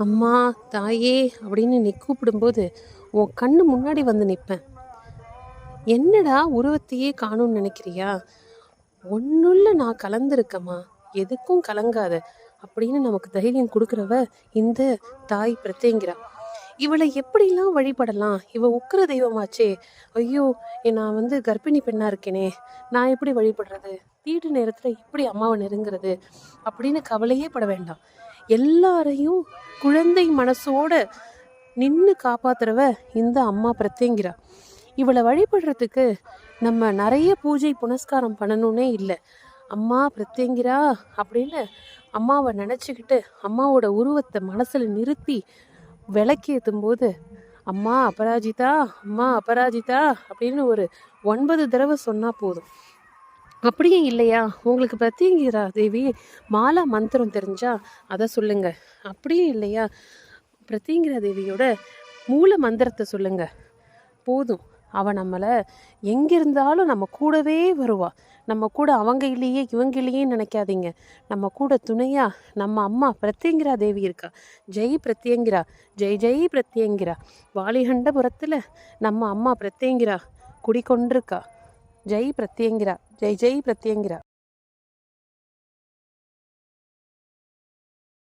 அம்மா, தாயே அப்படின்னு நீ கூப்பிடும்போது உன் கண்ணு முன்னாடி வந்து நிற்பேன். என்னடா உருவத்தையே காணும்னு நினைக்கிறியா? ஒன்றுள்ள நான் கலந்துருக்கம்மா, எதுக்கும் கலங்காத அப்படின்னு நமக்கு தைரியம் கொடுக்குறவ இந்த தாய் பிரத்யங்கிரா. இவளை எப்படிலாம் வழிபடலாம்? இவ உக்கிர தெய்வமாச்சே. ஐயோ, நான் கர்ப்பிணி பெண்ணா இருக்கேனே, நான் எப்படி வழிபடுறது? தீட்டு நேரத்தில் எப்படி அம்மாவை நெருங்கிறது அப்படின்னு கவலையே பட வேண்டாம். எல்லாரையும் குழந்தை மனசோட நின்று காப்பாத்துறவ இந்த அம்மா பிரத்யங்கிரா. இவளை வழிபடுறதுக்கு நம்ம நிறைய பூஜை புனஸ்காரம் பண்ணணும்னே இல்லை. அம்மா பிரத்யங்கிரா அப்படின்னு அம்மாவை நினச்சிக்கிட்டு அம்மாவோட உருவத்தை மனசில் நிறுத்தி விளக்கேற்றும் போது அம்மா அபராஜிதா, அம்மா அபராஜிதா அப்படின்னு ஒரு 9 தடவை சொன்னால் போதும். அப்படியே இல்லையா, உங்களுக்கு பிரத்யங்கிரா தேவி மாலா மந்திரம் தெரிஞ்சா அதை சொல்லுங்க. அப்படியே இல்லையா, பிரத்யங்கிரா தேவியோட மூல மந்திரத்தை சொல்லுங்க போதும். அவள் நம்மளை எங்கிருந்தாலும் நம்ம கூடவே வருவா. நம்ம கூட அவங்க இல்லையே இவங்க இல்லையே நினைக்காதீங்க. நம்ம கூட துணையா நம்ம அம்மா பிரத்யங்கிரா தேவி இருக்கா. ஜெய் பிரத்யங்கிரா, ஜெய் ஜெய் பிரத்யங்கிரா. வாலிகண்டபுரத்தில் நம்ம அம்மா பிரத்யங்கிரா குடிக்கொண்டிருக்கா. ஜெய் பிரத்யங்கிரா, ஜெய் ஜெய் பிரத்யங்கிரா.